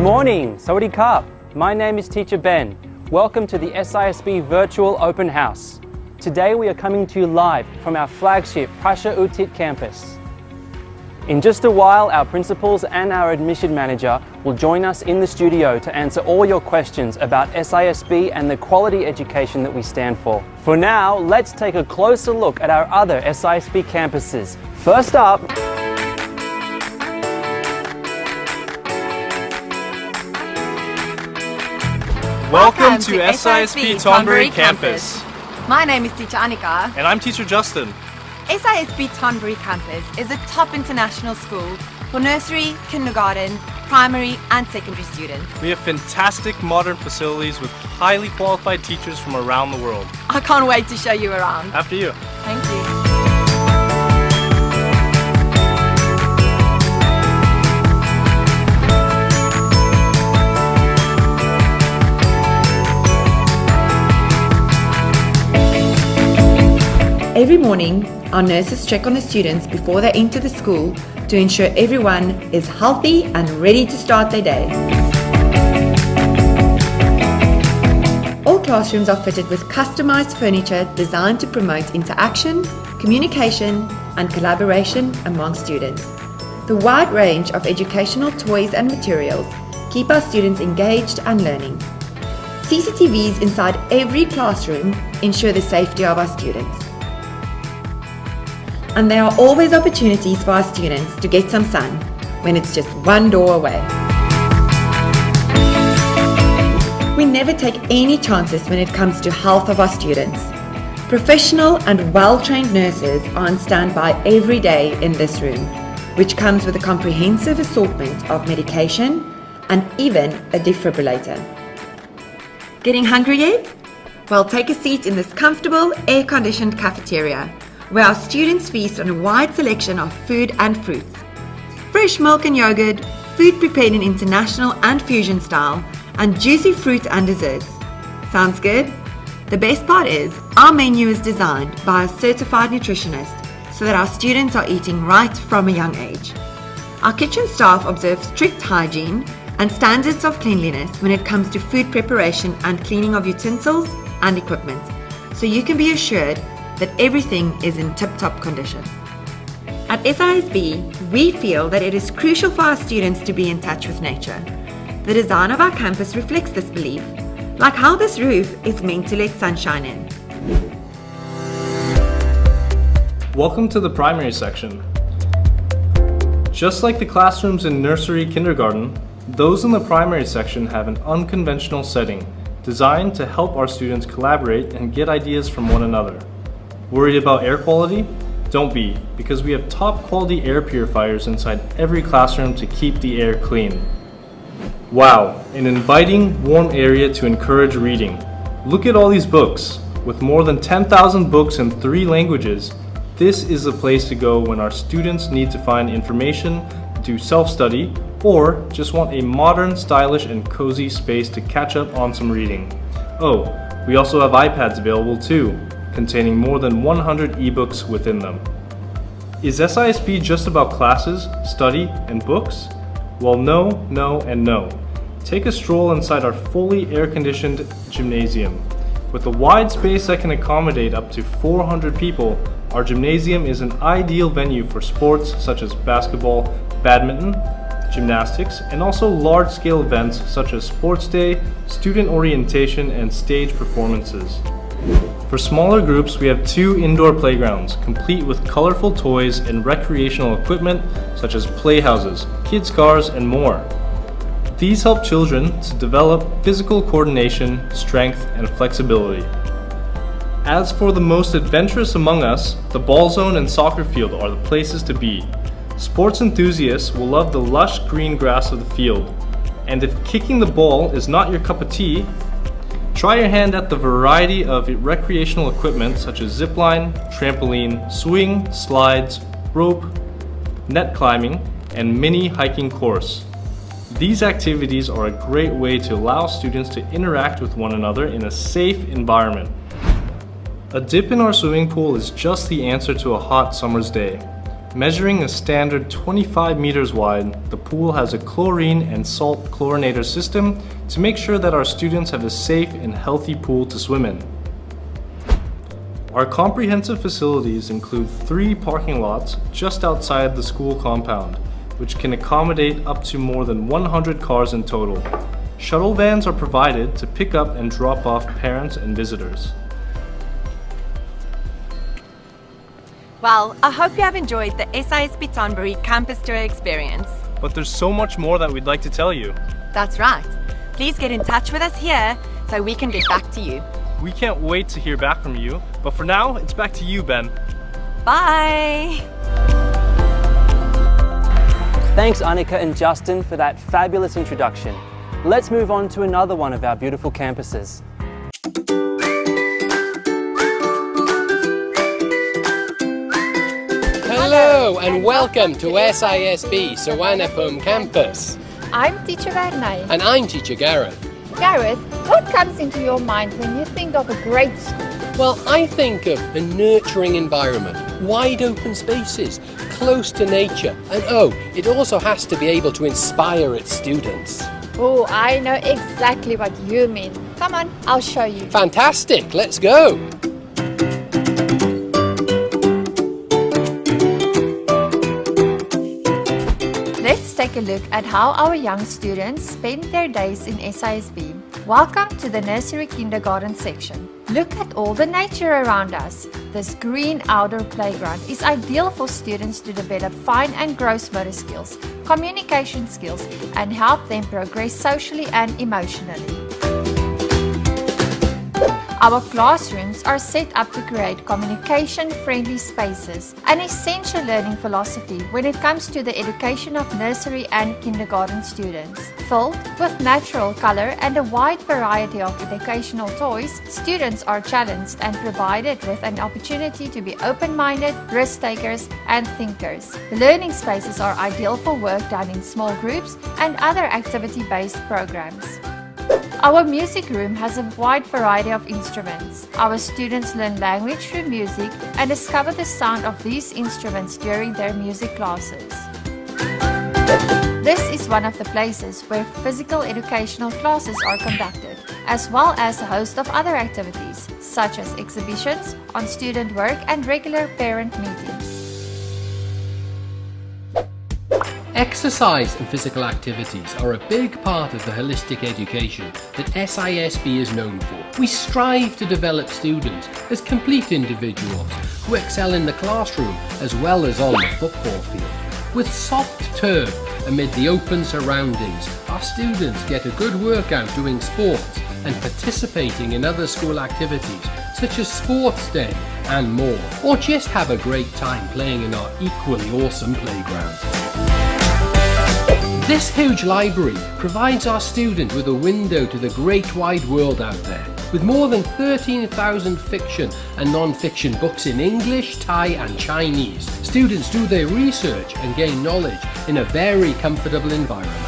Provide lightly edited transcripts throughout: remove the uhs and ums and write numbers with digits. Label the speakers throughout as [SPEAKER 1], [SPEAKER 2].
[SPEAKER 1] morning, Sawadee Krap. My name is Teacher Ben. Welcome to the SISB Virtual Open House. Today we are coming to you live from our flagship Prasha Utit campus. In just a while, our principals and our admission manager will join us in the studio to answer all your questions about SISB and the quality education that we stand for. For now, let's take a closer look at our other SISB campuses. First up,
[SPEAKER 2] Welcome to SISB Thonburi campus.
[SPEAKER 3] My name is Teacher Annika.
[SPEAKER 2] And I'm Teacher Justin.
[SPEAKER 3] SISB Thonburi campus is a top international school for nursery, kindergarten, primary and secondary students.
[SPEAKER 2] We have fantastic modern facilities with highly qualified teachers from around the world.
[SPEAKER 3] I can't wait to show you around.
[SPEAKER 2] After you.
[SPEAKER 3] Thank you. Every morning, our nurses check on the students before they enter the school to ensure everyone is healthy and ready to start their day. All classrooms are fitted with customized furniture designed to promote interaction, communication, and collaboration among students. The wide range of educational toys and materials keep our students engaged and learning. CCTVs inside every classroom ensure the safety of our students. And there are always opportunities for our students to get some sun when it's just one door away. We never take any chances when it comes to health of our students. Professional and well-trained nurses are on standby every day in this room, which comes with a comprehensive assortment of medication and even a defibrillator. Getting hungry yet? Well, take a seat in this comfortable, air-conditioned cafeteria, where our students feast on a wide selection of food and fruits. Fresh milk and yogurt, food prepared in international and fusion style, and juicy fruit and desserts. Sounds good? The best part is, our menu is designed by a certified nutritionist so that our students are eating right from a young age. Our kitchen staff observe strict hygiene and standards of cleanliness when it comes to food preparation and cleaning of utensils and equipment, so you can be assured that everything is in tip-top condition. At SISB, we feel that it is crucial for our students to be in touch with nature. The design of our campus reflects this belief, like how this roof is meant to let sunshine in.
[SPEAKER 2] Welcome to the primary section. Just like the classrooms in nursery, kindergarten, those in the primary section have an unconventional setting designed to help our students collaborate and get ideas from one another. Worried about air quality? Don't be, because we have top quality air purifiers inside every classroom to keep the air clean. Wow, an inviting, warm area to encourage reading. Look at all these books. With more than 10,000 books in 3 languages, this is the place to go when our students need to find information, do self-study, or just want a modern, stylish, and cozy space to catch up on some reading. Oh, we also have iPads available too, containing more than 100 ebooks within them. Is SISB just about classes, study, and books? Well, no, and no. Take a stroll inside our fully air-conditioned gymnasium. With a wide space that can accommodate up to 400 people, our gymnasium is an ideal venue for sports such as basketball, badminton, gymnastics, and also large-scale events such as sports day, student orientation, and stage performances. For smaller groups, we have 2 indoor playgrounds, complete with colorful toys and recreational equipment such as playhouses, kids' cars, and more. These help children to develop physical coordination, strength, and flexibility. As for the most adventurous among us, the ball zone and soccer field are the places to be. Sports enthusiasts will love the lush green grass of the field. And if kicking the ball is not your cup of tea, try your hand at the variety of recreational equipment such as zipline, trampoline, swing, slides, rope, net climbing, and mini hiking course. These activities are a great way to allow students to interact with one another in a safe environment. A dip in our swimming pool is just the answer to a hot summer's day. Measuring a standard 25 meters wide, the pool has a chlorine and salt chlorinator system to make sure that our students have a safe and healthy pool to swim in. Our comprehensive facilities include 3 parking lots just outside the school compound, which can accommodate up to more than 100 cars in total. Shuttle vans are provided to pick up and drop off parents and visitors.
[SPEAKER 3] Well, I hope you have enjoyed the SISB Thornbury campus tour experience.
[SPEAKER 2] But there's so much more that we'd like to tell you.
[SPEAKER 3] That's right. Please get in touch with us here so we can get back to you.
[SPEAKER 2] We can't wait to hear back from you, but for now, it's back to you, Ben.
[SPEAKER 3] Bye!
[SPEAKER 1] Thanks Annika and Justin for that fabulous introduction. Let's move on to another one of our beautiful campuses.
[SPEAKER 4] Hello and welcome to SISB Suvarnabhumi campus.
[SPEAKER 5] I'm Teacher Varnay.
[SPEAKER 4] And I'm Teacher Gareth.
[SPEAKER 5] Gareth, what comes into your mind when you think of a great school?
[SPEAKER 4] Well, I think of a nurturing environment, wide open spaces, close to nature, and it also has to be able to inspire its students.
[SPEAKER 5] Oh, I know exactly what you mean. Come on, I'll show you.
[SPEAKER 4] Fantastic, let's go.
[SPEAKER 5] Let's take a look at how our young students spend their days in SISB. Welcome to the nursery kindergarten section. Look at all the nature around us. This green outdoor playground is ideal for students to develop fine and gross motor skills, communication skills, and help them progress socially and emotionally. Our classrooms are set up to create communication-friendly spaces, an essential learning philosophy when it comes to the education of nursery and kindergarten students. Filled with natural color and a wide variety of educational toys, students are challenged and provided with an opportunity to be open-minded, risk-takers, and thinkers. The learning spaces are ideal for work done in small groups and other activity-based programs. Our music room has a wide variety of instruments. Our students learn language through music and discover the sound of these instruments during their music classes. This is one of the places where physical educational classes are conducted, as well as a host of other activities, such as exhibitions, on-student work, and regular parent meetings.
[SPEAKER 4] Exercise and physical activities are a big part of the holistic education that SISB is known for. We strive to develop students as complete individuals who excel in the classroom as well as on the football field. With soft turf amid the open surroundings, our students get a good workout doing sports and participating in other school activities such as sports day and more, or just have a great time playing in our equally awesome playground. This huge library provides our student with a window to the great wide world out there. With more than 13,000 fiction and non-fiction books in English, Thai and Chinese, students do their research and gain knowledge in a very comfortable environment.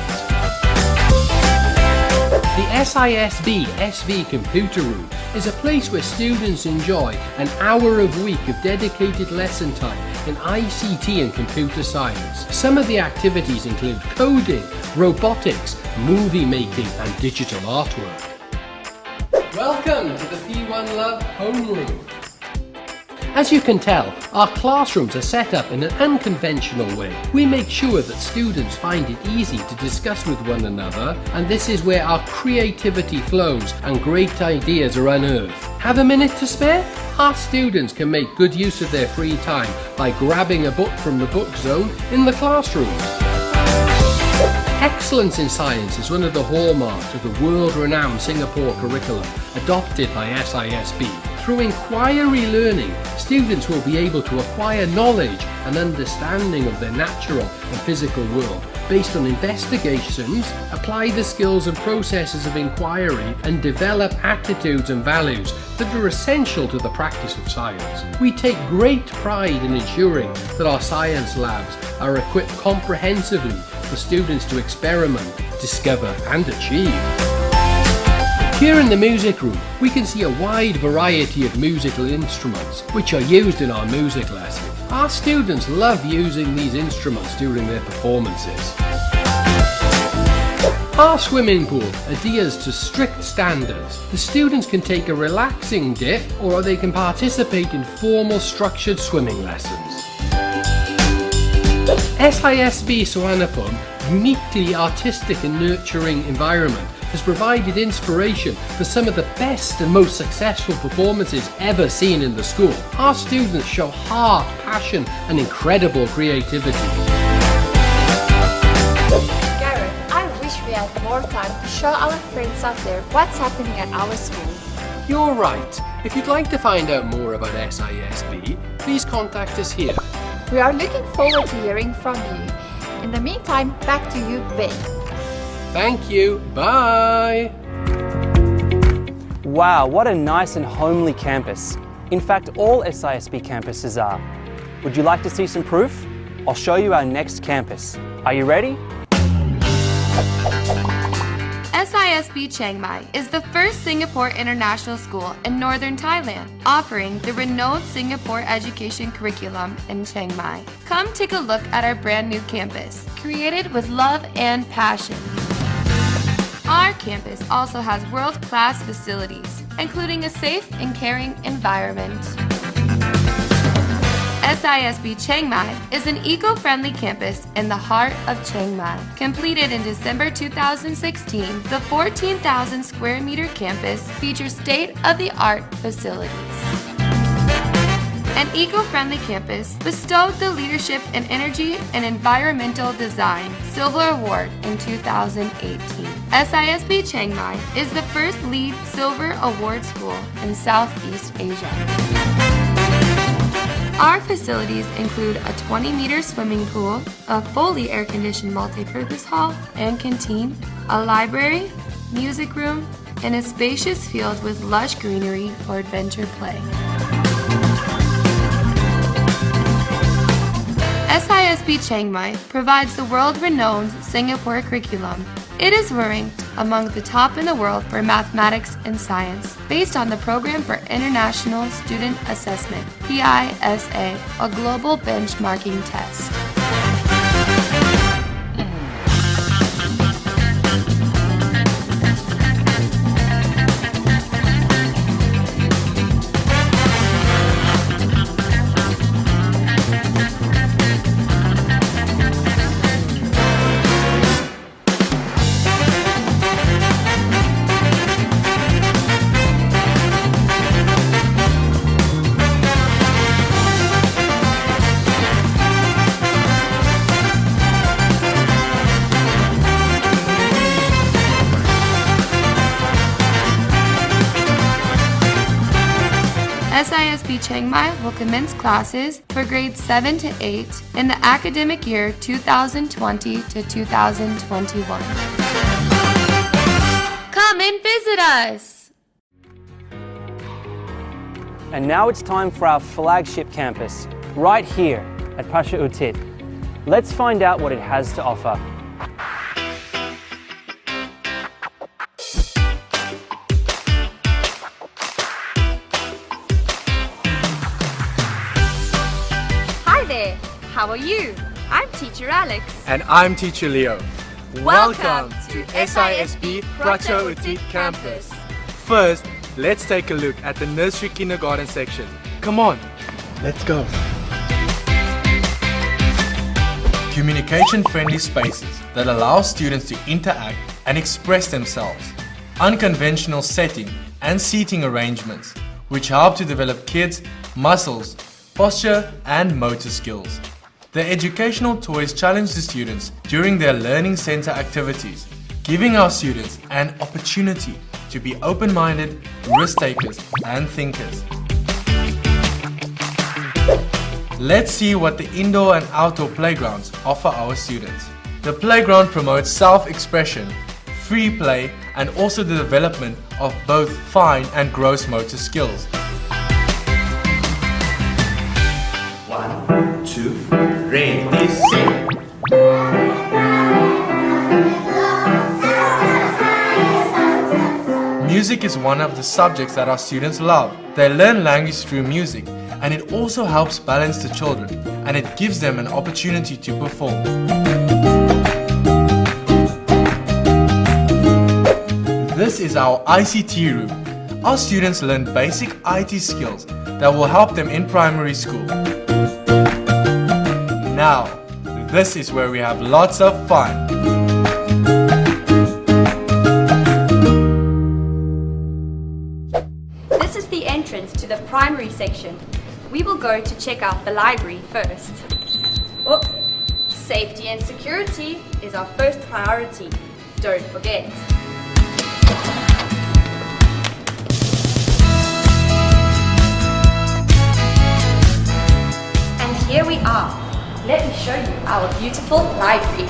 [SPEAKER 4] The SISB SV Computer Room is a place where students enjoy an hour a week of dedicated lesson time in ICT and computer science. Some of the activities include coding, robotics, movie making and digital artwork. Welcome to the P1 Love Homeroom. As you can tell, our classrooms are set up in an unconventional way. We make sure that students find it easy to discuss with one another, and this is where our creativity flows and great ideas are unearthed. Have a minute to spare? Our students can make good use of their free time by grabbing a book from the book zone in the classrooms. Excellence in science is one of the hallmarks of the world-renowned Singapore curriculum adopted by SISB. Through inquiry learning, students will be able to acquire knowledge and understanding of their natural and physical world based on investigations, apply the skills and processes of inquiry, and develop attitudes and values that are essential to the practice of science. We take great pride in ensuring that our science labs are equipped comprehensively for students to experiment, discover and achieve. Here in the music room, we can see a wide variety of musical instruments which are used in our music lessons. Our students love using these instruments during their performances. Our swimming pool adheres to strict standards. The students can take a relaxing dip or they can participate in formal structured swimming lessons. SISB Suvarnabhumi, uniquely artistic and nurturing environment, has provided inspiration for some of the best and most successful performances ever seen in the school. Our students show heart, passion and incredible creativity.
[SPEAKER 5] Gareth, I wish we had more time to show our friends out there what's happening at our school.
[SPEAKER 4] You're right. If you'd like to find out more about SISB, please contact us here.
[SPEAKER 5] We are looking forward to hearing from you. In the meantime, back to you, Ben.
[SPEAKER 4] Thank you. Bye.
[SPEAKER 1] Wow, what a nice and homely campus. In fact, all SISB campuses are. Would you like to see some proof? I'll show you our next campus. Are you ready?
[SPEAKER 6] SISB Chiang Mai is the first Singapore international school in northern Thailand, offering the renowned Singapore education curriculum in Chiang Mai. Come take a look at our brand new campus, created with love and passion. Our campus also has world-class facilities, including a safe and caring environment. SISB Chiang Mai is an eco-friendly campus in the heart of Chiang Mai. Completed in December 2016, the 14,000 square meter campus features state-of-the-art facilities. An eco-friendly campus bestowed the Leadership in Energy and Environmental Design Silver Award in 2018. SISB Chiang Mai is the first LEED Silver Award school in Southeast Asia. Our facilities include a 20-meter swimming pool, a fully air-conditioned multi-purpose hall and canteen, a library, music room, and a spacious field with lush greenery for adventure play. SISB Chiang Mai provides the world-renowned Singapore curriculum. It is ranked among the top in the world for mathematics and science, based on the Program for International Student Assessment, PISA, a global benchmarking test. SISB Chiang Mai will commence classes for grades 7 to 8 in the academic year 2020 to 2021. Come and visit us!
[SPEAKER 1] And now it's time for our flagship campus, right here at Pasha Utit. Let's find out what it has to offer.
[SPEAKER 6] How are you? I'm Teacher Alex.
[SPEAKER 7] And I'm Teacher Leo.
[SPEAKER 6] Welcome to
[SPEAKER 7] SISB Pracha Utit campus. First, let's take a look at the nursery kindergarten section. Come on, let's go. Communication-friendly spaces that allow students to interact and express themselves. Unconventional setting and seating arrangements, which help to develop kids' muscles, posture and motor skills. The educational toys challenge the students during their learning center activities, giving our students an opportunity to be open-minded, risk-takers and thinkers. Let's see what the indoor and outdoor playgrounds offer our students. The playground promotes self-expression, free play and also the development of both fine and gross motor skills.
[SPEAKER 8] 1, 2, ready, sing.
[SPEAKER 7] Music is one of the subjects that our students love. They learn language through music, and it also helps balance the children, and it gives them an opportunity to perform. This is our ICT room. Our students learn basic IT skills that will help them in primary school. Now, this is where we have lots of fun.
[SPEAKER 9] This is the entrance to the primary section. We will go to check out the library first. Oh, safety and security is our first priority. Don't forget. And here we are. Let me show you our beautiful library.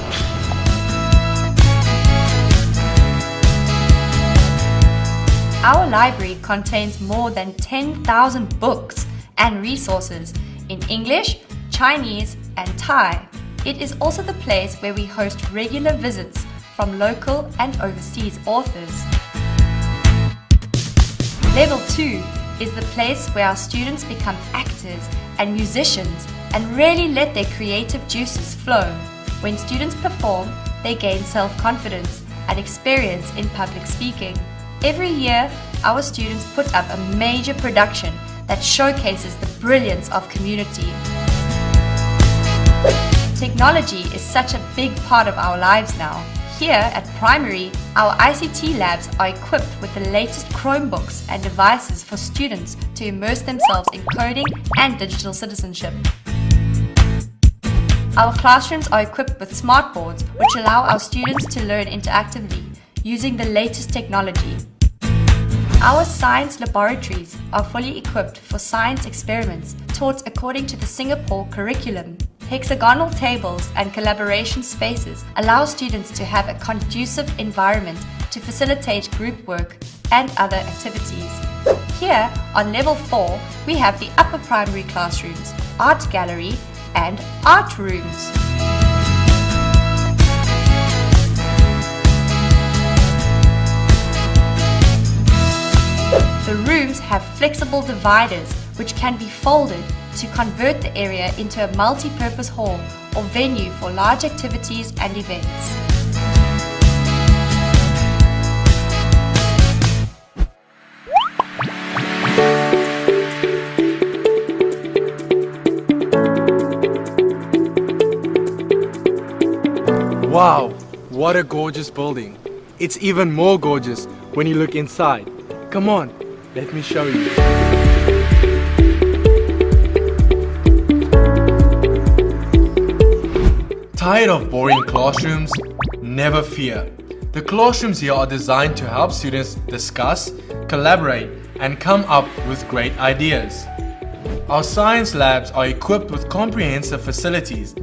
[SPEAKER 9] Our library contains more than 10,000 books and resources in English, Chinese, and Thai. It is also the place where we host regular visits from local and overseas authors. Level 2 is the place where our students become actors and musicians and really let their creative juices flow. When students perform, they gain self-confidence and experience in public speaking. Every year, our students put up a major production that showcases the brilliance of community. Technology is such a big part of our lives now. Here at primary, our ICT labs are equipped with the latest Chromebooks and devices for students to immerse themselves in coding and digital citizenship. Our classrooms are equipped with smartboards which allow our students to learn interactively using the latest technology. Our science laboratories are fully equipped for science experiments taught according to the Singapore curriculum. Hexagonal tables and collaboration spaces allow students to have a conducive environment to facilitate group work and other activities. Here on level 4, we have the upper primary classrooms, art gallery, and art rooms. The rooms have flexible dividers which can be folded to convert the area into a multi-purpose hall or venue for large activities and events.
[SPEAKER 7] Wow, what a gorgeous building. It's even more gorgeous when you look inside. Come on, let me show you. Tired of boring classrooms? Never fear. The classrooms here are designed to help students discuss, collaborate, and come up with great ideas. Our science labs are equipped with comprehensive facilities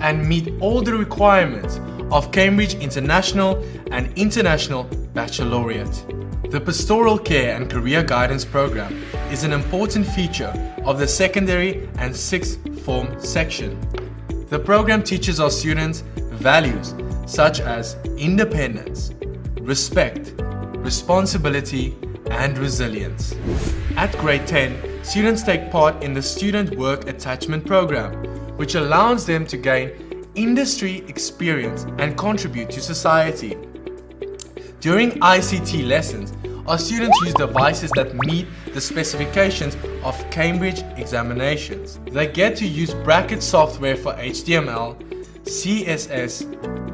[SPEAKER 7] and meet all the requirements of Cambridge International and International Baccalaureate. The Pastoral Care and Career Guidance Program is an important feature of the secondary and sixth form section. The program teaches our students values such as independence, respect, responsibility, and resilience. At grade 10, students take part in the Student Work Attachment Program, which allows them to gain industry experience and contribute to society. During ICT lessons, our students use devices that meet the specifications of Cambridge examinations. They get to use bracket software for HTML, CSS,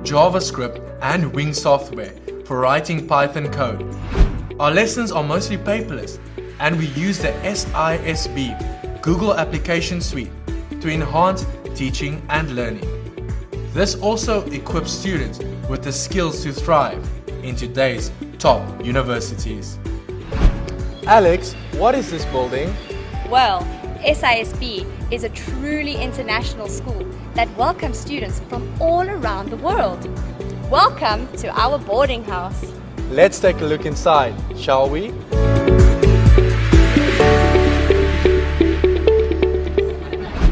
[SPEAKER 7] JavaScript, and Wing software for writing Python code. Our lessons are mostly paperless, and we use the SISB Google Application Suite to enhance teaching and learning. This also equips students with the skills to thrive in today's top universities. Alex, what is this building?
[SPEAKER 9] Well, SISB is a truly international school that welcomes students from all around the world. Welcome to our boarding house.
[SPEAKER 7] Let's take a look inside, shall we?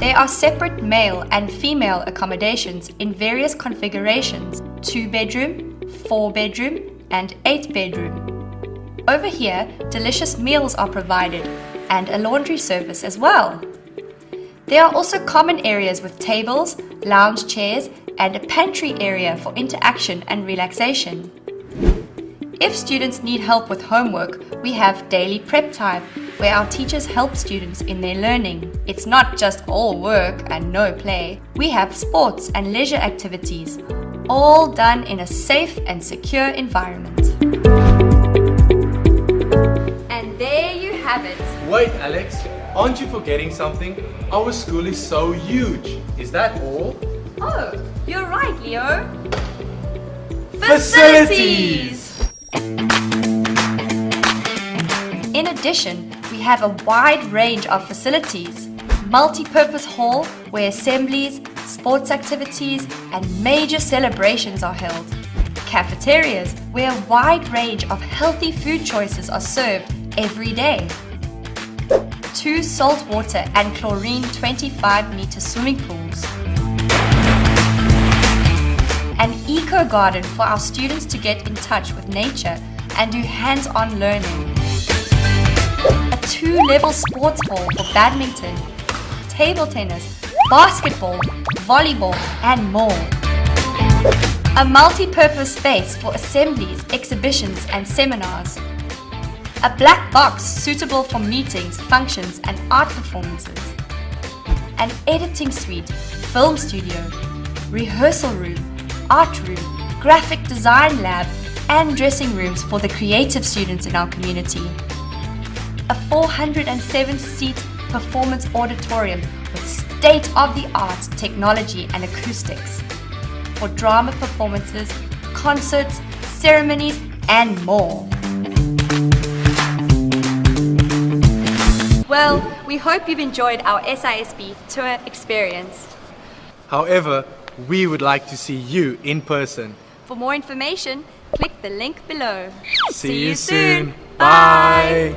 [SPEAKER 9] There are separate male and female accommodations in various configurations: 2-bedroom, 4-bedroom, and 8-bedroom. Over here, delicious meals are provided and a laundry service as well. There are also common areas with tables, lounge chairs, and a pantry area for interaction and relaxation. If students need help with homework, we have daily prep time, where our teachers help students in their learning. It's not just all work and no play. We have sports and leisure activities, all done in a safe and secure environment.
[SPEAKER 5] And there you have it.
[SPEAKER 7] Wait, Alex, aren't you forgetting something? Our school is so huge. Is that all?
[SPEAKER 9] Oh, you're right, Leo.
[SPEAKER 7] Facilities!
[SPEAKER 9] In addition, we have a wide range of facilities. Multi-purpose hall where assemblies, sports activities, and major celebrations are held. Cafeterias where a wide range of healthy food choices are served every day. 2 saltwater and chlorine 25-meter swimming pools. An eco garden for our students to get in touch with nature and do hands-on learning. A 2-level sports hall for badminton, table tennis, basketball, volleyball, and more. A multi-purpose space for assemblies, exhibitions, and seminars. A black box suitable for meetings, functions, and art performances. An editing suite, film studio, rehearsal room, art room, graphic design lab, and dressing rooms for the creative students in our community. A 407-seat performance auditorium with state-of-the-art technology and acoustics for drama performances, concerts, ceremonies, and more.
[SPEAKER 10] Well, we hope you've enjoyed our SISB tour experience.
[SPEAKER 7] However, we would like to see you in person.
[SPEAKER 10] For more information, click the link below.
[SPEAKER 7] See you soon. Bye.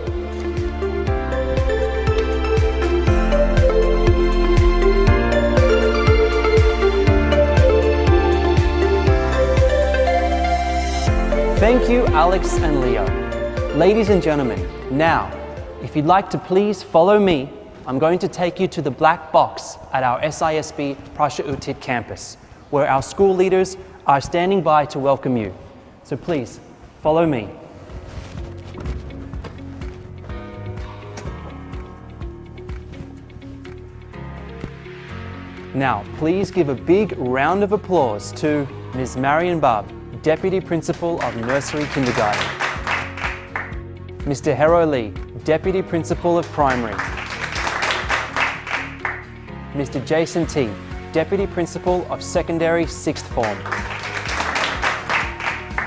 [SPEAKER 1] Thank you, Alex and Leo. Ladies and gentlemen, now, if you'd like to please follow me, I'm going to take you to the black box at our SISB Prasha Uttit campus, where our school leaders are standing by to welcome you. So please, follow me. Now, please give a big round of applause to Ms. Marion Bab, Deputy Principal of Nursery Kindergarten. Mr. Hero Lee, Deputy Principal of Primary. Mr. Jason T, Deputy Principal of Secondary 6th Form.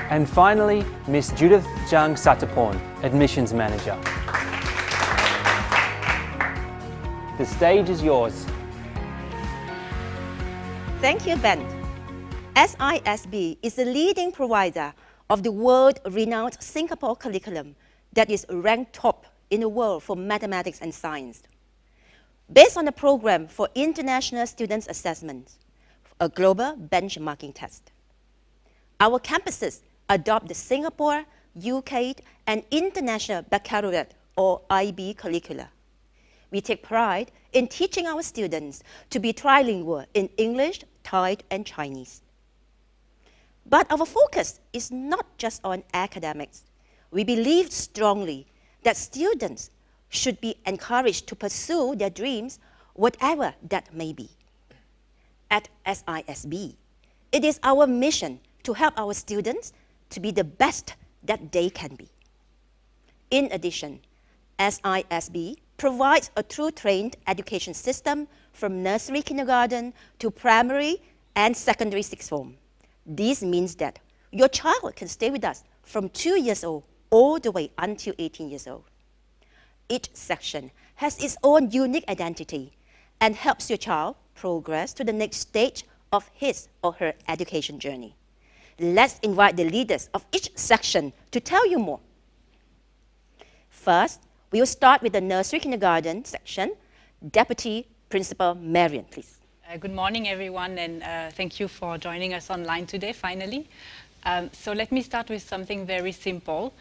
[SPEAKER 1] And finally, Ms. Judith Jung Sataporn, Admissions Manager. The stage is yours.
[SPEAKER 11] Thank you, Ben. SISB is the leading provider of the world-renowned Singapore curriculum that is ranked top in the world for mathematics and science. Based on a program for international students' assessment, a global benchmarking test. Our campuses adopt the Singapore, UK, and International Baccalaureate or IB curricula. We take pride in teaching our students to be trilingual in English, Thai, and Chinese. But our focus is not just on academics. We believe strongly that students should be encouraged to pursue their dreams, whatever that may be. At SISB, it is our mission to help our students to be the best that they can be. In addition, SISB provides a true trained education system from nursery kindergarten to primary and secondary 6th form. This means that your child can stay with us from 2 years old all the way until 18 years old. Each section has its own unique identity and helps your child progress to the next stage of his or her education journey. Let's invite the leaders of each section to tell you more. First, we will start with the nursery kindergarten section. Deputy Principal Marion, please.
[SPEAKER 12] Good morning, everyone, and thank you for joining us online today, finally. So let me start with something very simple.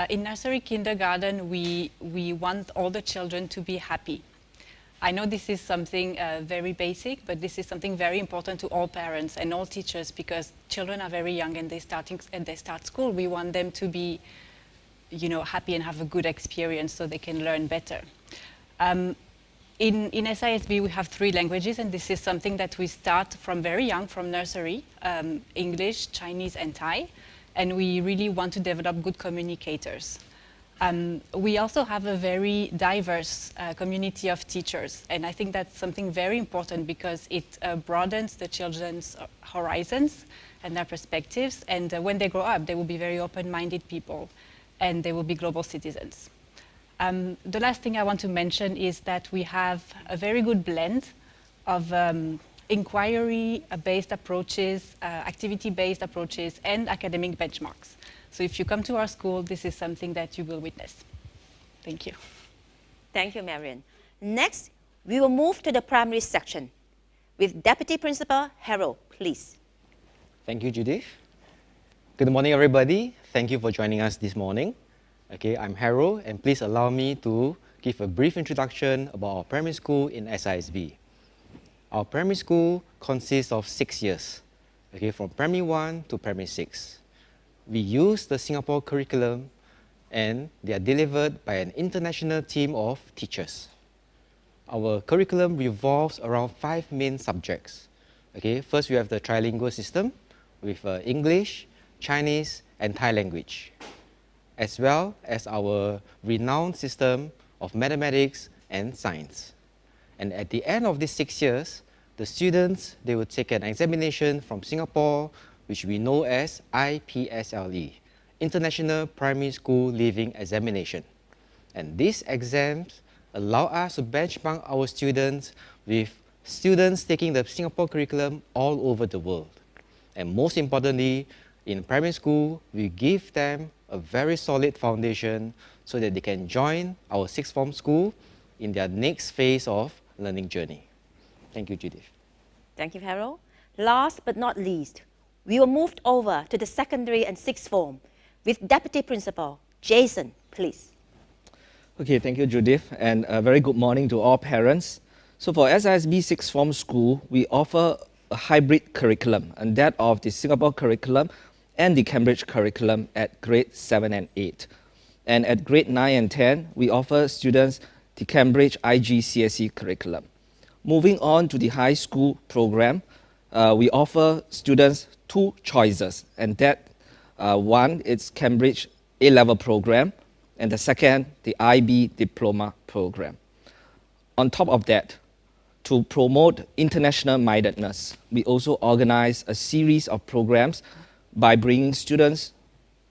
[SPEAKER 12] In nursery kindergarten, we want all the children to be happy. I know this is something very basic, but this is something very important to all parents and all teachers because children are very young and they start school. We want them to be, happy and have a good experience so they can learn better. In SISB, we have 3 languages, and this is something that we start from very young, from nursery, English, Chinese, and Thai, and we really want to develop good communicators. We also have a very diverse community of teachers, and I think that's something very important because it broadens the children's horizons and their perspectives, and when they grow up, they will be very open-minded people, and they will be global citizens. The last thing I want to mention is that we have a very good blend of inquiry-based approaches, activity-based approaches, and academic benchmarks. So if you come to our school, this is something that you will witness. Thank you.
[SPEAKER 11] Thank you, Marion. Next, we will move to the primary section with Deputy Principal Harold, please.
[SPEAKER 13] Thank you, Judith. Good morning, everybody. Thank you for joining us this morning. Okay, I'm Harold, and please allow me to give a brief introduction about our primary school in SISB. Our primary school consists of 6 years, okay, from primary 1 to primary 6. We use the Singapore curriculum, and they are delivered by an international team of teachers. Our curriculum revolves around 5 main subjects. Okay, first we have the trilingual system with English, Chinese, and Thai language, as well as our renowned system of mathematics and science. And at the end of these 6 years, the students, they will take an examination from Singapore, which we know as IPSLE, International Primary School Leaving Examination. And these exams allow us to benchmark our students with students taking the Singapore curriculum all over the world. And most importantly, in primary school, we give them a very solid foundation so that they can join our sixth form school in their next phase of learning journey. Thank you, Judith.
[SPEAKER 11] Thank you, Harold. Last but not least, we will move over to the secondary and sixth form with Deputy Principal Jason, please.
[SPEAKER 14] Okay, thank you, Judith, and a very good morning to all parents. So for SISB Sixth Form School, we offer a hybrid curriculum, and that of the Singapore curriculum and the Cambridge curriculum at grade 7 and 8. And at grade 9 and 10, we offer students the Cambridge IGCSE curriculum. Moving on to the high school program, we offer students 2 choices, and that one is Cambridge A-level program, and the second, the IB diploma program. On top of that, to promote international mindedness, we also organize a series of programs by bringing students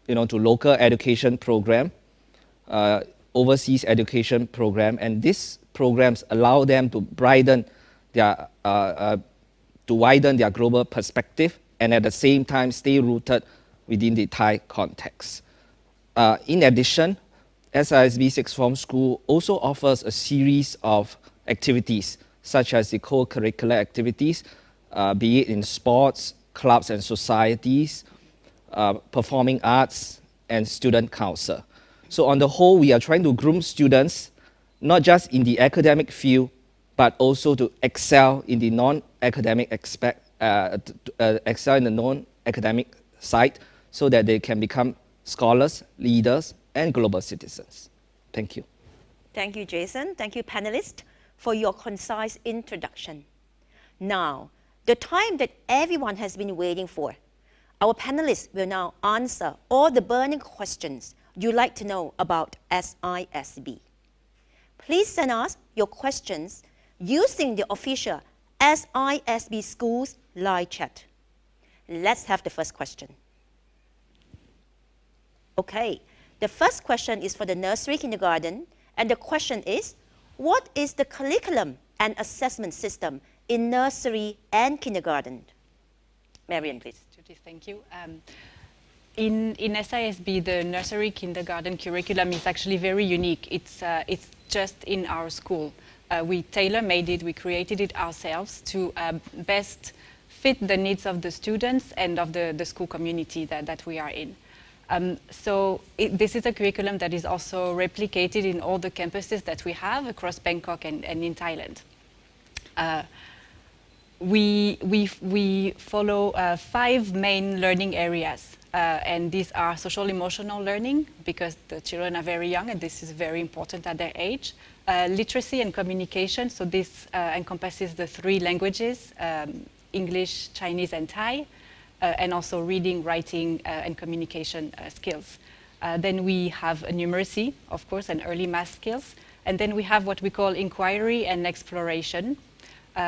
[SPEAKER 14] to local education program, overseas education program, and these programs allow them to widen their global perspective and at the same time stay rooted within the Thai context. In addition, SISB Sixth Form School also offers a series of activities such as the co-curricular activities, be it in sports, clubs and societies, performing arts, and student council. So on the whole, we are trying to groom students not just in the academic field, but also to excel in the non-academic excel in the non-academic side, so that they can become scholars, leaders, and global citizens. Thank you.
[SPEAKER 11] Thank you, Jason. Thank you, panelists, for your concise introduction. Now, the time that everyone has been waiting for. Our panelists will now answer all the burning questions you'd like to know about SISB. Please send us your questions using the official SISB Schools live chat. Let's have the first question. Okay, the first question is for the nursery kindergarten, and the question is, what is the curriculum and assessment system in nursery and kindergarten? Marion, please.
[SPEAKER 12] Judith, thank you. In SISB, the nursery kindergarten curriculum is actually very unique. It's just in our school. We tailor-made it, we created it ourselves to best fit the needs of the students and of the school community that we are in. This is a curriculum that is also replicated in all the campuses that we have across Bangkok and in Thailand. We follow 5 main learning areas, and these are social emotional learning, because the children are very young and this is very important at their age. Literacy and communication, so this encompasses the 3 languages, English, Chinese and Thai, and also reading, writing and communication skills. Then we have numeracy, of course, and early math skills. And then we have what we call inquiry and exploration,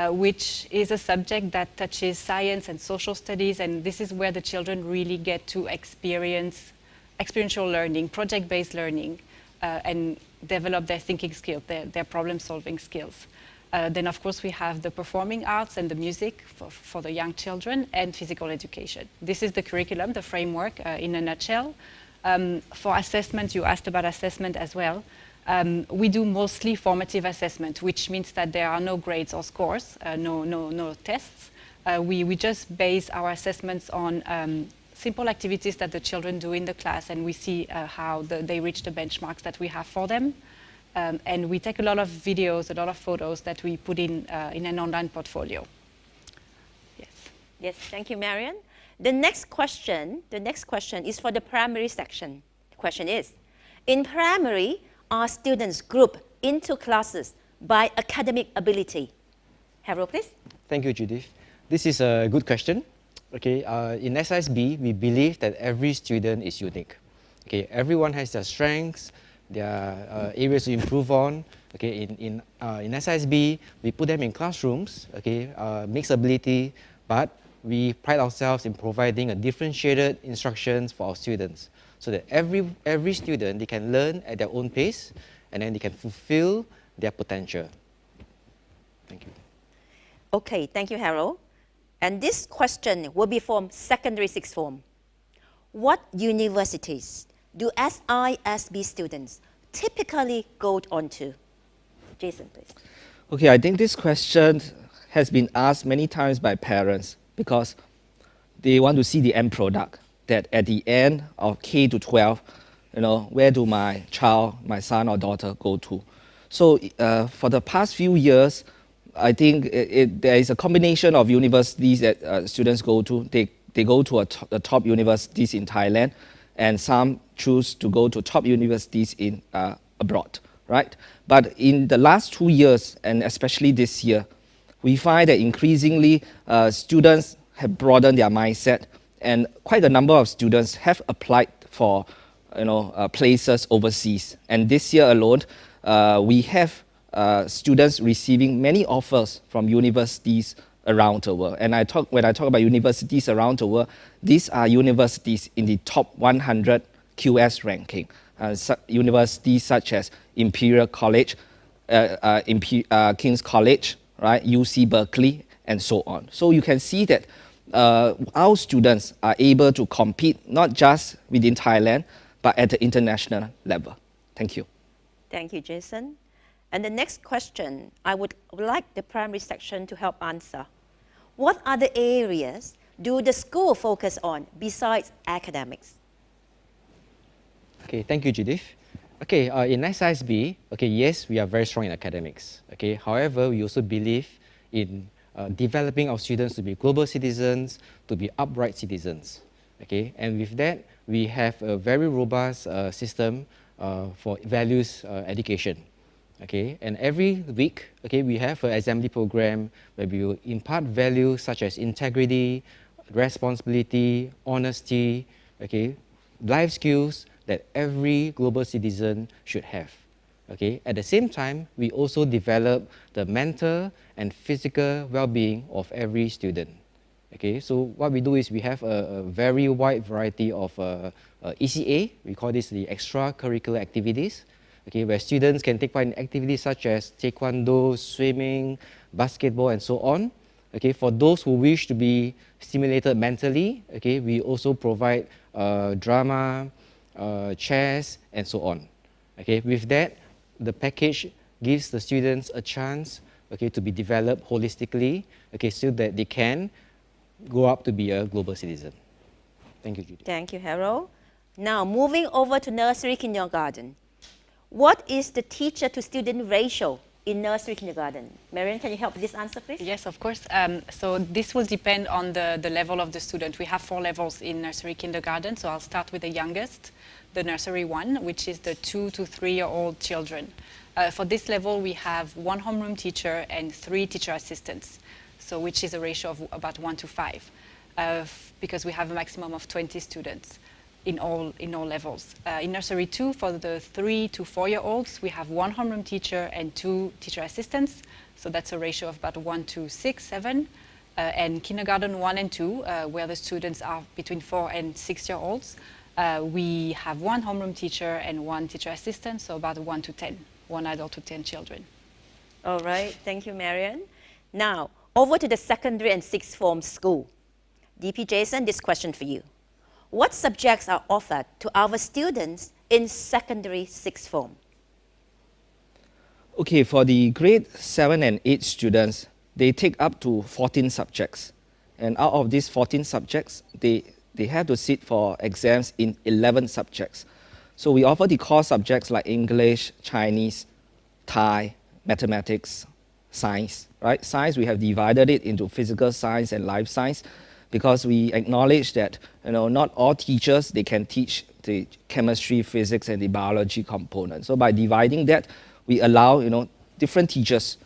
[SPEAKER 12] which is a subject that touches science and social studies, and this is where the children really get to experience experiential learning, project-based learning, and develop their thinking skills, their problem-solving skills. Then, of course, we have the performing arts and the music for the young children, and physical education. This is the curriculum, the framework in a nutshell. For assessment, you asked about assessment as well. We do mostly formative assessment, which means that there are no grades or scores, no tests. We just base our assessments on simple activities that the children do in the class, and we see how they reach the benchmarks that we have for them. And we take a lot of videos, a lot of photos that we put in an online portfolio. Yes.
[SPEAKER 11] Yes, thank you, Marian. The next question is for the primary section. The question is, in primary, are students grouped into classes by academic ability? Harold, please.
[SPEAKER 13] Thank you, Judith. This is a good question. Okay, in SISB, we believe that every student is unique. Okay, everyone has their strengths, their areas to improve on. Okay, in SISB, we put them in classrooms. Okay, mixed ability, but we pride ourselves in providing a differentiated instructions for our students, so that every student, they can learn at their own pace, and then they can fulfill their potential. Thank you.
[SPEAKER 11] Okay, thank you, Harold. And this question will be from secondary sixth form. What universities do SISB students typically go on to? Jason, please.
[SPEAKER 14] Okay, I think this question has been asked many times by parents because they want to see the end product, that at the end of K to 12, where do my child, my son or daughter go to? So for the past few years, I think there is a combination of universities that students go to. They go to the top universities in Thailand, and some choose to go to top universities in abroad, right? But in the last 2 years, and especially this year, we find that increasingly students have broadened their mindset, and quite a number of students have applied for places overseas. And this year alone, we have students receiving many offers from universities around the world. And when I talk about universities around the world, these are universities in the top 100 QS ranking. Universities such as Imperial College, King's College, right, UC Berkeley, and so on. So you can see that our students are able to compete not just within Thailand, but at the international level. Thank you.
[SPEAKER 11] Thank you, Jason. And the next question, I would like the primary section to help answer. What other areas do the school focus on besides academics?
[SPEAKER 13] Okay, thank you, Judith. Okay, in SISB, okay, yes, we are very strong in academics. Okay, however, we also believe in developing our students to be global citizens, to be upright citizens. Okay, and with that, we have a very robust system for values education. Okay, and every week, okay, we have an assembly program where we will impart values such as integrity, responsibility, honesty, okay, life skills that every global citizen should have. Okay, at the same time, we also develop the mental and physical well-being of every student. Okay, so what we do is we have a very wide variety of ECA, we call this the extracurricular activities. Okay, where students can take part in activities such as taekwondo, swimming, basketball, and so on. Okay, for those who wish to be stimulated mentally, okay, we also provide drama, chess, and so on. Okay, with that, the package gives the students a chance, okay, to be developed holistically, okay, so that they can grow up to be a global citizen. Thank you, Judy.
[SPEAKER 11] Thank you, Harold. Now, moving over to nursery kindergarten. What is the teacher to student ratio in nursery kindergarten? Marian, can you help with this answer, please?
[SPEAKER 12] Yes, of course. So this will depend on the level of the student. We have 4 levels in nursery kindergarten. So I'll start with the youngest, the nursery 1, which is the 2 to 3-year-old children. For this level, we have 1 homeroom teacher and 3 teacher assistants, so which is a ratio of about 1 to 5, because we have a maximum of 20 students in all levels. In nursery 2, for the 3 to 4-year-olds, we have 1 homeroom teacher and 2 teacher assistants, so that's a ratio of about 1 to 6, 7. And kindergarten 1 and 2, where the students are between 4 and 6-year-olds, we have 1 homeroom teacher and 1 teacher assistant, so about 1 to 10, 1 adult to 10 children.
[SPEAKER 11] All right, thank you, Marian. Now, over to the secondary and sixth form school. DP Jason, this question for you. What subjects are offered to our students in secondary sixth form?
[SPEAKER 14] Okay, for the grade 7 and 8 students, they take up to 14 subjects. And out of these 14 subjects, they have to sit for exams in 11 subjects. So we offer the core subjects like English, Chinese, Thai, mathematics, science, right? Science, we have divided it into physical science and life science, because we acknowledge that not all teachers, they can teach the chemistry, physics, and the biology component. So by dividing that, we allow different teachers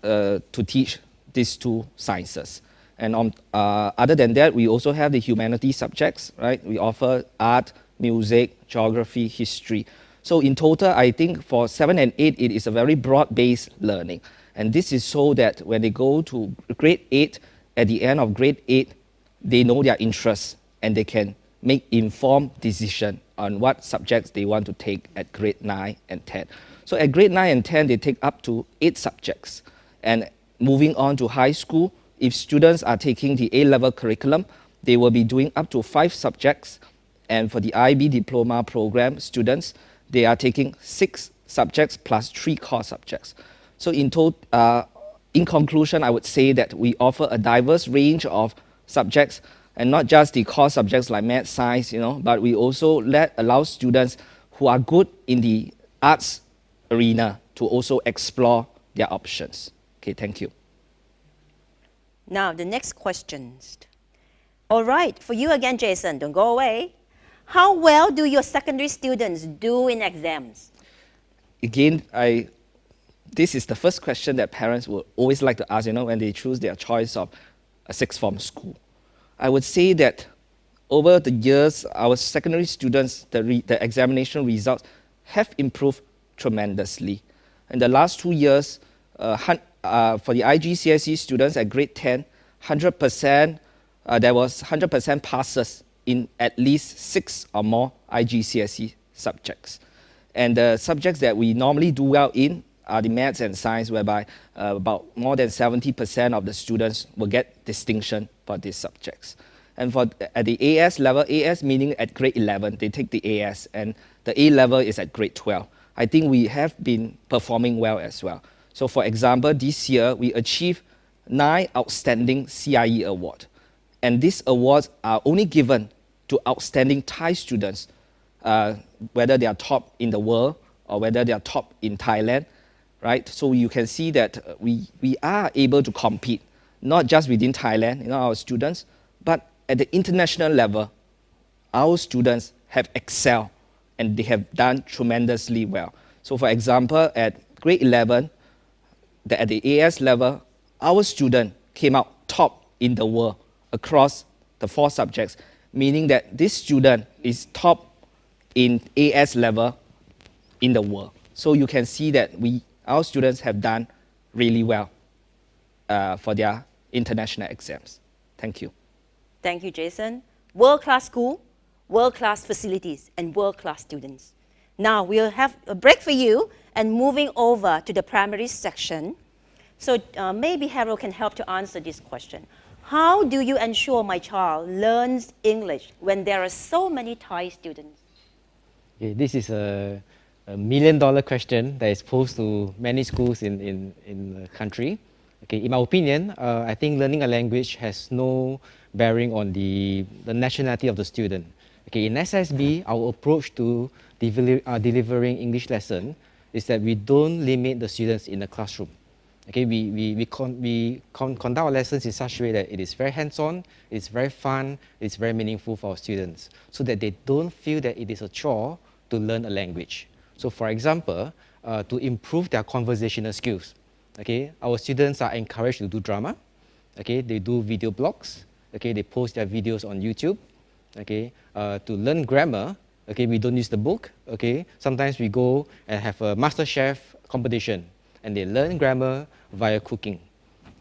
[SPEAKER 14] to teach these 2 sciences. And other than that, we also have the humanities subjects, right? We offer art, music, geography, history. So in total, I think for 7 and 8, it is a very broad-based learning. And this is so that when they go to grade 8, at the end of grade 8, they know their interests and they can make informed decision on what subjects they want to take at grade 9 and 10. So at grade 9 and 10, they take up to 8 subjects. And moving on to high school, if students are taking the A-level curriculum, they will be doing up to 5 subjects. And for the IB diploma program students, they are taking 6 subjects plus 3 core subjects. So in conclusion, I would say that we offer a diverse range of subjects, and not just the core subjects like math, science, but we also allow students who are good in the arts arena to also explore their options. Okay, thank you.
[SPEAKER 11] Now, the next questions. All right, for you again, Jason, don't go away. How well do your secondary students do in exams?
[SPEAKER 14] Again, this is the first question that parents will always like to ask, when they choose their choice of a sixth form school. I would say that over the years, our secondary students, the examination results have improved tremendously. In the last 2 years, for the IGCSE students at grade 10, 100%, there was 100% passes in at least 6 or more IGCSE subjects. And the subjects that we normally do well in are the maths and science, whereby about more than 70% of the students will get distinction for these subjects. And at the AS level, AS meaning at grade 11, they take the AS, and the A level is at grade 12. I think we have been performing well as well. So for example, this year, we achieved 9 outstanding CIE awards. And these awards are only given to outstanding Thai students, whether they are top in the world or whether they are top in Thailand, right? So you can see that we are able to compete, not just within Thailand, our students, but at the international level, our students have excelled and they have done tremendously well. So for example, at grade 11, at the AS level, our student came out top in the world across the 4 subjects, meaning that this student is top in AS level in the world. So you can see that our students have done really well for their international exams. Thank you.
[SPEAKER 11] Thank you, Jason. World-class school, world-class facilities, and world-class students. Now we'll have a break for you and moving over to the primary section. So maybe Harold can help to answer this question. How do you ensure my child learns English when there are so many Thai students?
[SPEAKER 13] Okay, this is a $1 million question that is posed to many schools in the country. Okay, in my opinion, I think learning a language has no bearing on the nationality of the student. Okay, in SISB, our approach to delivering English lesson is that we don't limit the students in the classroom. Okay, we conduct our lessons in such a way that it is very hands-on, it's very fun, it's very meaningful for our students, so that they don't feel that it is a chore to learn a language. So for example, to improve their conversational skills, okay, our students are encouraged to do drama, okay, they do video blogs, okay, they post their videos on YouTube, okay, to learn grammar, okay, we don't use the book, okay, sometimes we go and have a master chef competition, and they learn grammar via cooking.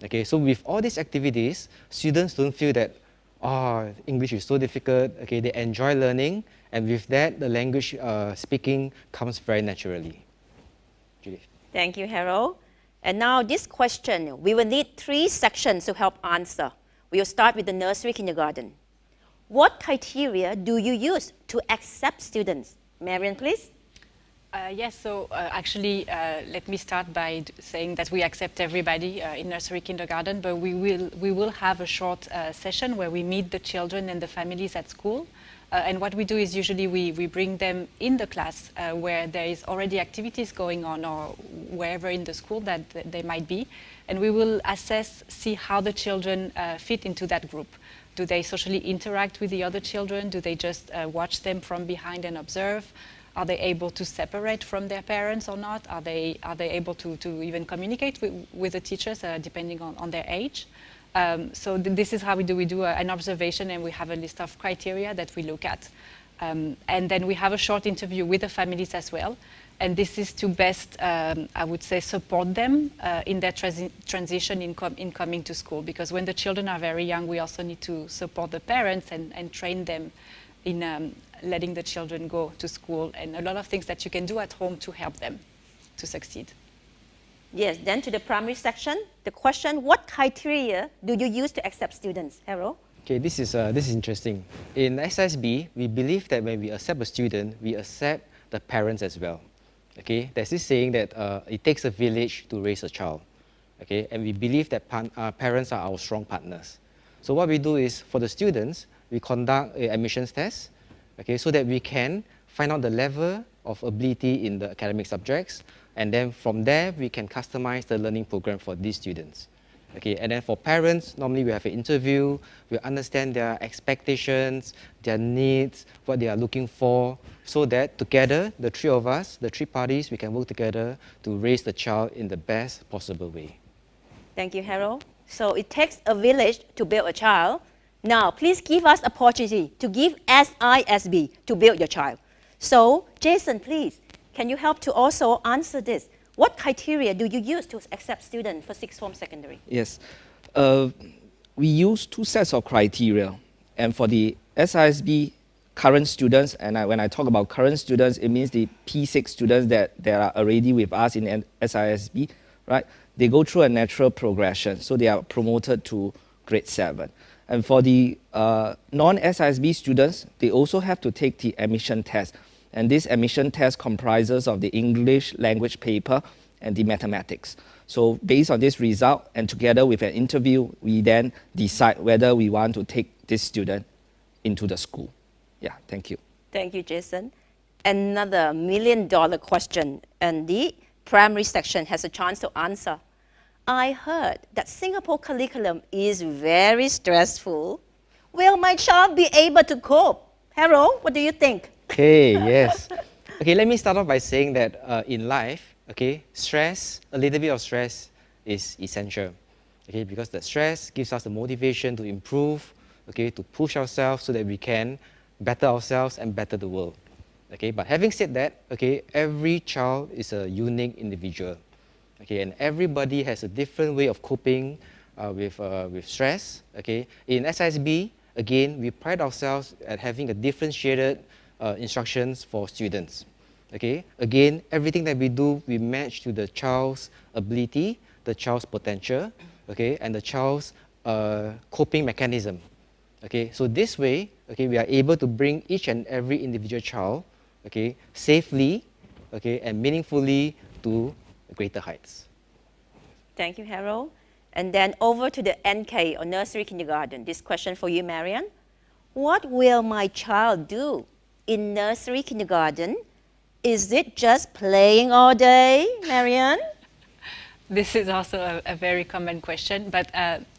[SPEAKER 13] Okay, so with all these activities, students don't feel that, oh, English is so difficult. Okay, they enjoy learning, and with that, the language speaking comes very naturally. Judith.
[SPEAKER 11] Thank you, Harold. And now this question, we will need 3 sections to help answer. We will start with the nursery kindergarten. What criteria do you use to accept students? Marian, please.
[SPEAKER 12] Yes, so actually, let me start by saying that we accept everybody in nursery kindergarten, but we will have a short session where we meet the children and the families at school. And what we do is usually we bring them in the class where there is already activities going on, or wherever in the school that they might be. And we will assess, see how the children fit into that group. Do they socially interact with the other children? Do they just watch them from behind and observe? Are they able to separate from their parents or not? Are they able to even communicate with the teachers depending on their age? So this is how we do. We do an observation, and we have a list of criteria that we look at. And then we have a short interview with the families as well. And this is to best, I would say, support them in their transition in coming to school. Because when the children are very young, we also need to support the parents and train them in letting the children go to school, and a lot of things that you can do at home to help them to succeed.
[SPEAKER 11] Yes, then to the primary section, the question, what criteria do you use to accept students? Harold?
[SPEAKER 13] Okay, this is interesting. In SISB, we believe that when we accept a student, we accept the parents as well. Okay, there's this saying that it takes a village to raise a child. Okay, and we believe that parents are our strong partners. So what we do is, for the students, we conduct an admissions test, okay, so that we can find out the level of ability in the academic subjects, and then from there we can customize the learning program for these students. Okay, and then for parents, normally we have an interview, we understand their expectations, their needs, what they are looking for, so that together, the 3 of us, the 3 parties, we can work together to raise the child in the best possible way.
[SPEAKER 11] Thank you, Harold. So it takes a village to build a child. Now, please give us opportunity to give SISB to build your child. So, Jason, please, can you help to also answer this? What criteria do you use to accept students for 6th form secondary?
[SPEAKER 14] Yes. We use 2 sets of criteria. And for the SISB current students, and when I talk about current students, it means the P6 students that are already with us in SISB, right? They go through a natural progression, so they are promoted to grade 7. And for the non-SISB students, they also have to take the admission test. And this admission test comprises of the English language paper and the mathematics. So based on this result, and together with an interview, we then decide whether we want to take this student into the school. Yeah, thank you.
[SPEAKER 11] Thank you, Jason. Another $1 million question, and the primary section has a chance to answer. I heard that Singapore curriculum is very stressful. Will my child be able to cope? Harold, what do you think?
[SPEAKER 13] Okay, yes. Okay, let me start off by saying that in life, okay, stress, a little bit of stress is essential. Okay, because the stress gives us the motivation to improve, okay, to push ourselves so that we can better ourselves and better the world. Okay, but having said that, okay, every child is a unique individual. Okay, and everybody has a different way of coping with stress. Okay, in SISB, again, we pride ourselves at having a differentiated instructions for students. Okay, again, everything that we do, we match to the child's ability, the child's potential, okay, and the child's coping mechanism. Okay, so this way, okay, we are able to bring each and every individual child, okay, safely, okay, and meaningfully to greater heights.
[SPEAKER 11] Thank you, Harold. And then over to the NK, or nursery kindergarten. This question for you, Marian. what will my child do in nursery kindergarten? Is it just playing all day, Marianne?
[SPEAKER 12] This is also a very common question, but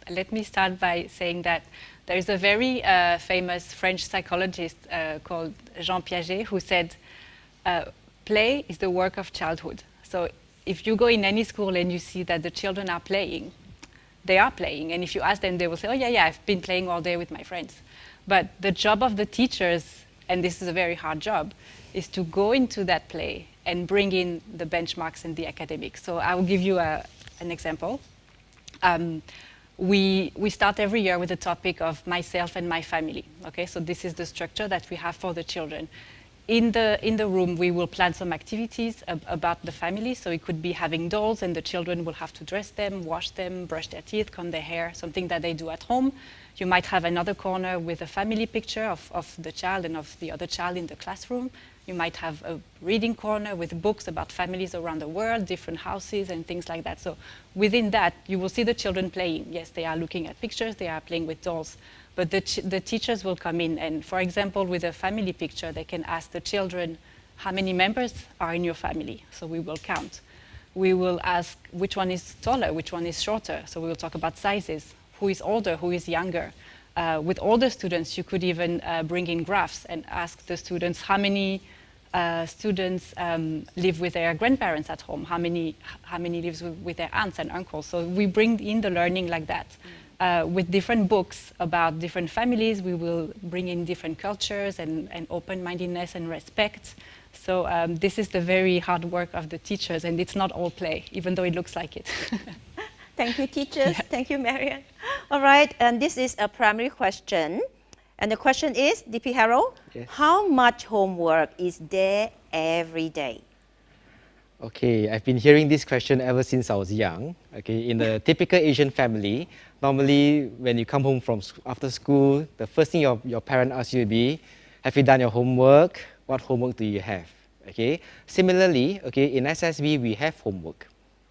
[SPEAKER 12] let me start by saying that there is a very famous French psychologist called Jean Piaget who said, play is the work of childhood. So if you go in any school and you see that the children are playing, they are playing. And if you ask them, they will say, oh yeah, I've been playing all day with my friends. But the job of the teachers, and this is a very hard job, is to go into that play and bring in the benchmarks and the academics. So I will give you an example. We start every year with the topic of myself and my family. Okay, so this is the structure that we have for the children. In the room, we will plan some activities about the family. So it could be having dolls, and the children will have to dress them, wash them, brush their teeth, comb their hair, something that they do at home. You might have another corner with a family picture of the child and of the other child in the classroom. You might have a reading corner with books about families around the world, different houses and things like that. So within that, you will see the children playing. Yes, they are looking at pictures, they are playing with dolls. But the teachers will come in and, for example, with a family picture, they can ask the children, how many members are in your family? So we will count. We will ask which one is taller, which one is shorter. So we will talk about sizes, who is older, who is younger. With older students, you could even bring in graphs and ask the students how many students live with their grandparents at home, how many lives with their aunts and uncles. So we bring in the learning like that. With different books about different families, we will bring in different cultures and open-mindedness and respect. So this is the very hard work of the teachers, and it's not all play, even though it looks like it.
[SPEAKER 11] Thank you, teachers. Yeah. Thank you, Marianne. All right, and this is a primary question. And the question is, DP Harold, yes. How much homework is there every day?
[SPEAKER 13] Okay, I've been hearing this question ever since I was young. Okay, in a typical Asian family, normally when you come home from after school, the first thing your parent asks you will be, have you done your homework? What homework do you have? Okay, similarly, okay, in SISB we have homework.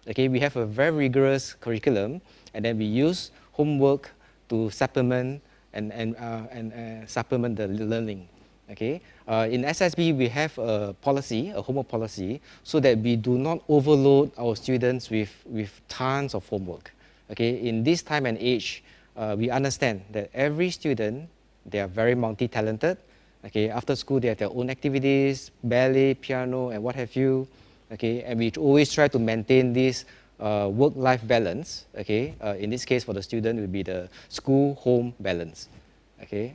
[SPEAKER 13] Okay, we have a very rigorous curriculum, and then we use homework to supplement and supplement the learning. Okay, in SISB we have a policy, a homework policy, so that we do not overload our students with tons of homework. Okay, in this time and age, we understand that every student, they are very multi-talented. Okay, after school they have their own activities, ballet, piano, and what have you. Okay, and we always try to maintain this work-life balance. Okay, in this case for the student it will be the school-home balance. Okay,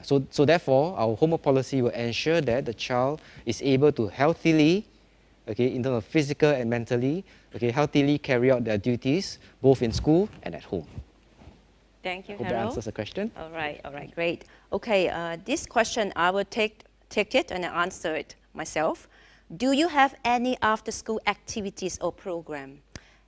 [SPEAKER 13] so therefore our homework policy will ensure that the child is able to healthily, okay, in terms of physical and mentally, okay, healthily carry out their duties both in school and at home.
[SPEAKER 11] Thank you,
[SPEAKER 13] Hope
[SPEAKER 11] Harold.
[SPEAKER 13] that answers the question.
[SPEAKER 11] All right, great. Okay, this question I will take it and answer it myself. Do you have any after-school activities or program?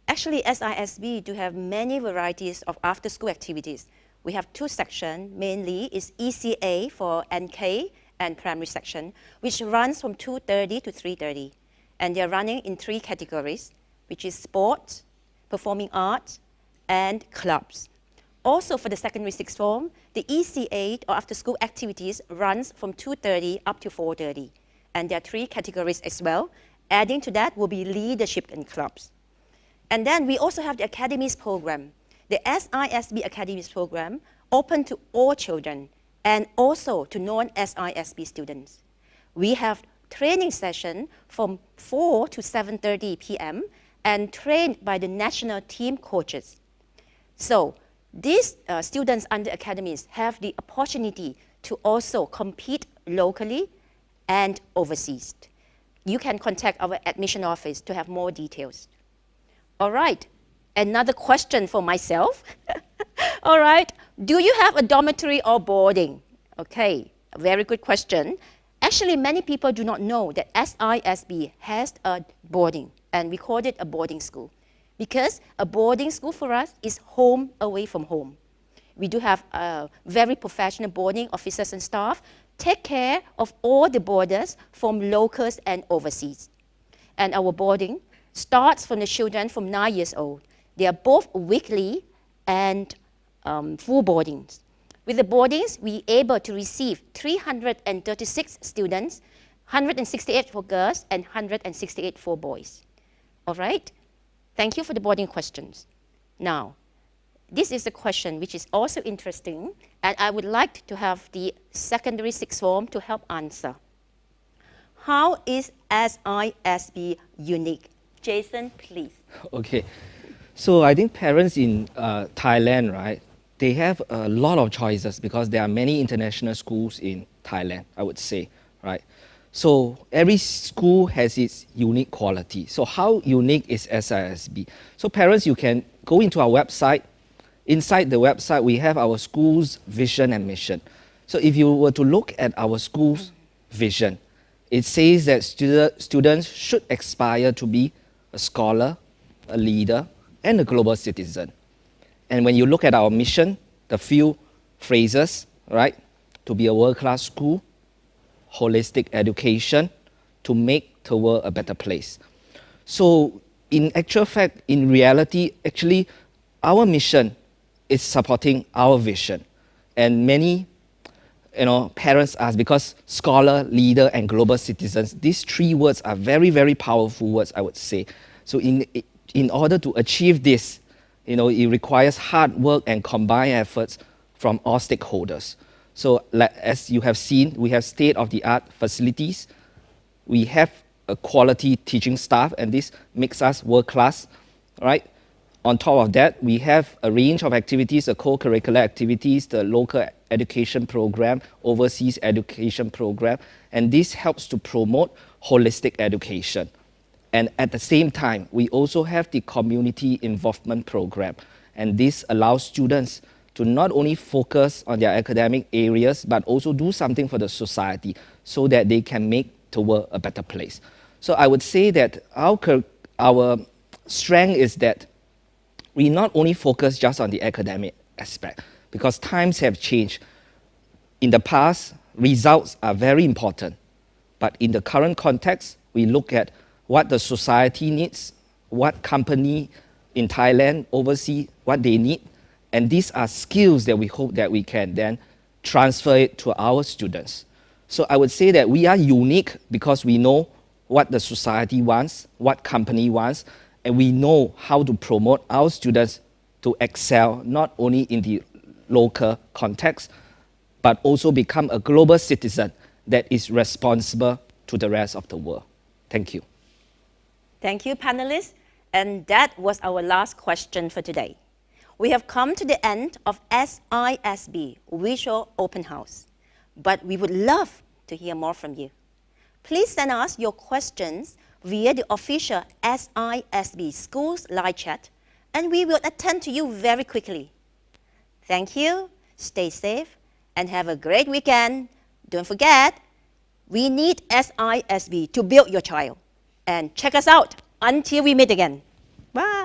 [SPEAKER 11] Actually, SISB do have many varieties of after-school activities. We have two sections, mainly is ECA for NK and primary section, which runs from 2:30 to 3:30. And they're running in three categories, which is sport, performing arts, and clubs. Also for the secondary sixth form, the ECA or after-school activities runs from 2:30 up to 4:30. And there are three categories as well. Adding to that will be leadership and clubs. And then we also have the academies program. The SISB Academies program open to all children and also to non-SISB students. We have training session from 4 to 7:30 p.m. and trained by the national team coaches. So these students under academies have the opportunity to also compete locally and overseas. You can contact our admission office to have more details. All right. Another question for myself. All right, do you have a dormitory or boarding? Okay, a very good question. Actually, many people do not know that SISB has a boarding, and we call it a boarding school, because a boarding school for us is home away from home. We do have very professional boarding officers and staff take care of all the boarders from locals and overseas. And our boarding starts from the children from 9 years old. They are both weekly and full boardings. With the boardings, we able to receive 336 students, 168 for girls and 168 for boys. All right? Thank you for the boarding questions. Now, this is a question which is also interesting, and I would like to have the secondary sixth form to help answer. How is SISB unique? Jason, please.
[SPEAKER 14] Okay. So I think parents in Thailand, right, they have a lot of choices because there are many international schools in Thailand, I would say, right? So every school has its unique quality. So how unique is SISB? So parents, you can go into our website. Inside the website, we have our school's vision and mission. So if you were to look at our school's vision, it says that students should aspire to be a scholar, a leader, and a global citizen. And when you look at our mission, the few phrases, right? To be a world-class school, holistic education, to make the world a better place. So in actual fact, in reality, actually, our mission is supporting our vision. And many parents ask, because scholar, leader, and global citizens, these three words are very, very powerful words, I would say. So in order to achieve this, it requires hard work and combined efforts from all stakeholders. So as you have seen, we have state-of-the-art facilities. We have a quality teaching staff, and this makes us world-class, right? On top of that, we have a range of activities, the co-curricular activities, the local education program, overseas education program, and this helps to promote holistic education. And at the same time, we also have the community involvement program, and this allows students to not only focus on their academic areas, but also do something for the society so that they can make the world a better place. So I would say that our strength is that we not only focus just on the academic aspect, because times have changed. In the past, results are very important. But in the current context, we look at what the society needs, what company in Thailand, overseas, what they need. And these are skills that we hope that we can then transfer it to our students. So I would say that we are unique because we know what the society wants, what company wants, and we know how to promote our students to excel not only in the local context, but also become a global citizen that is responsible to the rest of the world. Thank you.
[SPEAKER 11] Thank you, panelists. And that was our last question for today. We have come to the end of SISB Visual Open House, but we would love to hear more from you. Please send us your questions via the official SISB Schools live chat, and we will attend to you very quickly. Thank you, stay safe, and have a great weekend. Don't forget, we need SISB to build your child. And check us out until we meet again. Bye.